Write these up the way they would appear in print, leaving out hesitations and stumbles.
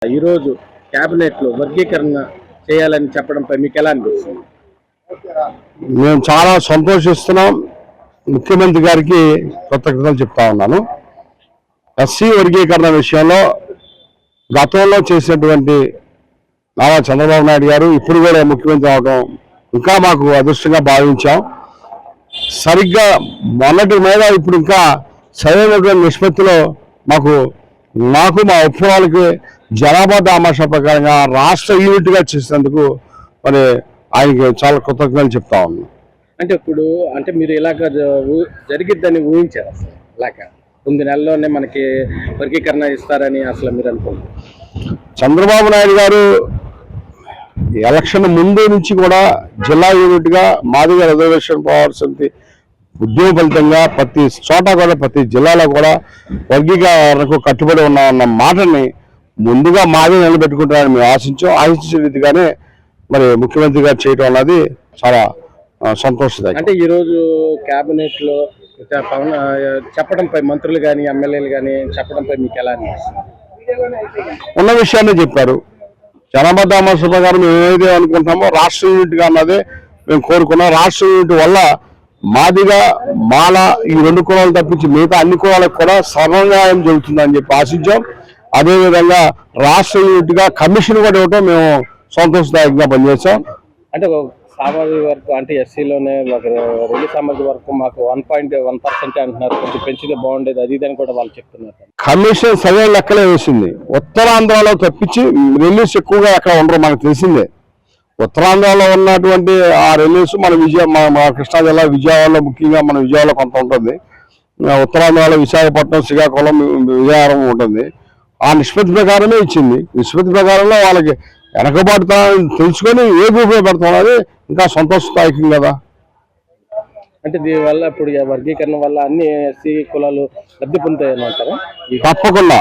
ఈరోజు క్యాబినెట్లో వర్గీకరణ చేయాలని చెప్పడంపై మీకు ఎలా అనిపిస్తుంది? మేము చాలా సంతోషిస్తున్నాం. ముఖ్యమంత్రి గారికి కృతజ్ఞతలు చెప్తా ఉన్నాను. ఎస్సీ వర్గీకరణ విషయంలో గతంలో చేసినటువంటి నారా చంద్రబాబు నాయుడు గారు ఇప్పుడు కూడా ముఖ్యమంత్రి అవడం ఇంకా మాకు అదృష్టంగా భావించాం. సరిగ్గా మొన్నటి మీద ఇప్పుడు ఇంకా సరైనటువంటి నిష్పత్తిలో నాకు మా ఉపకులాలకి జనాభా దామాషా ప్రకారంగా రాష్ట్ర యూనిట్గా చేసినందుకు మరి ఆయనకి చాలా కృతజ్ఞతలు చెప్తా ఉన్నాం. అంటే ఇప్పుడు మీరు ఇలాగ జరిగిద్దని ఊహించారు? అసలు ఇలాగ 9 నెలల్లోనే మనకి వర్గీకరణ ఇస్తారని అసలు మీరు అనుకున్నారు? చంద్రబాబు నాయుడు గారు ఎలక్షన్ ముందు నుంచి కూడా జిల్లా యూనిట్గా మాదిగ రిజర్వేషన్ పవర్ సమితి ఉద్యమ ఫలితంగా ప్రతి చోట కూడా ప్రతి జిల్లాలో కూడా వర్గీకరణకు కట్టుబడి ఉన్న మాటని ముందుగా మాది నిలబెట్టుకుంటారని మేము ఆశించే రీతిగానే మరి ముఖ్యమంత్రి గారు చేయడం అన్నది చాలా సంతోషదాయకం. అంటే ఈరోజు క్యాబినెట్లో చెప్పడంపై మంత్రులు కానీ ఎమ్మెల్యేలు కానీ చెప్పడంపై మీకు ఎలా అనిపిస్తుంది? ఉన్న విషయాన్ని చెప్పారు. జనాభా దామాషా ప్రకారం మేము ఏదైతే అనుకుంటామో రాష్ట్ర యూనిట్గా అన్నదే మేము కోరుకున్నాం. రాష్ట్ర యూనిట్ వల్ల మాదిగా మాల ఈ 2 కులాలు తప్పించి మిగతా అన్ని కులాలకు కూడా సమన్వయం జరుగుతుందని చెప్పి ఆశించాం. అదేవిధంగా రాష్ట్ర యూనిట్గా కమిషన్ కూడా ఇవ్వటం మేము సంతోషదాయకంగా పనిచేస్తాం. అంటే సామాజిక వర్గం అంటే ఎస్సీలోనే రెండు సామాజిక వర్గం మాకు 1.1% అంటున్నారు, కొంచెం పెంచితే బాగుండేది అది ఇదని కూడా వాళ్ళు చెప్తున్నారు. కమిషన్ సరైన లెక్కలే వేసింది. ఉత్తరాంధ్రలో తప్పించి రిలీజ్ ఎక్కువగా ఎక్కడ ఉండరు మనకు తెలిసిందే. ఉత్తరాంధ్రలో ఉన్నటువంటి ఆ రిలీజ్ మన కృష్ణా జిల్లా విజయవాడలో ముఖ్యంగా మన విజయవాడలో కొంత ఉంటుంది. ఉత్తరాంధ్రలో విశాఖపట్నం, శ్రీకాకుళం, విజయనగరం ఉంటుంది. ఆ నిష్పత్తి ప్రకారమే ఇచ్చింది. నిష్పత్తి ప్రకారంలో వాళ్ళకి వెనకబాటుతా తెలుసుకొని ఏ గ్రూప్లో పెడుతున్నది ఇంకా సంతోషదాయకం కదా. అంటే దీనివల్ల ఇప్పుడు వర్గీకరణ వల్ల అన్ని ఎస్సీ కులాలు లబ్ధి పొందుతాయనంటారా? తప్పకుండా.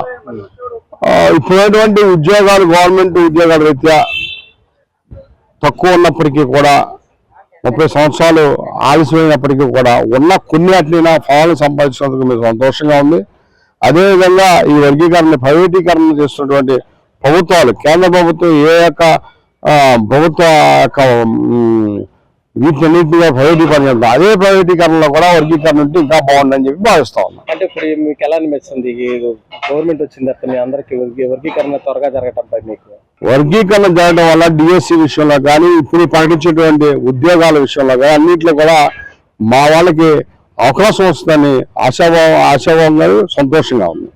ఇప్పుడేటువంటి ఉద్యోగాలు గవర్నమెంట్ ఉద్యోగాల రీత్యా తక్కువ ఉన్నప్పటికీ కూడా 30 సంవత్సరాలు ఆలస్యమైనప్పటికీ కూడా ఉన్న కొన్ని అట్లైనా ఫలాలు సంపాదించినందుకు మీకు సంతోషంగా ఉంది. అదేవిధంగా ఈ వర్గీకరణ ప్రైవేటీకరణ చేస్తున్నటువంటి ప్రభుత్వాలు, కేంద్ర ప్రభుత్వం ఏ యొక్క ప్రభుత్వ యొక్క వీటిన్నింటిగా ప్రైవేటీకరణ చేస్తాం, అదే ప్రైవేటీకరణలో కూడా వర్గీకరణ ఉంటే ఇంకా బాగుందని చెప్పి భావిస్తా ఉన్నాం. అంటే ఇప్పుడు మీకు ఎలా అనిపిస్తుంది గవర్నమెంట్ వచ్చింది అతని అందరికి వర్గీకరణ త్వరగా జరగటంపై? మీకు వర్గీకరణ జరగడం వల్ల డిఎస్సి విషయంలో కానీ ఇప్పుడు ప్రకటించేటువంటి ఉద్యోగాల విషయంలో కానీ అన్నింటిలో కూడా మా వాళ్ళకి అవకాశం వస్తుందని ఆశాభావంగా సంతోషంగా ఉంది.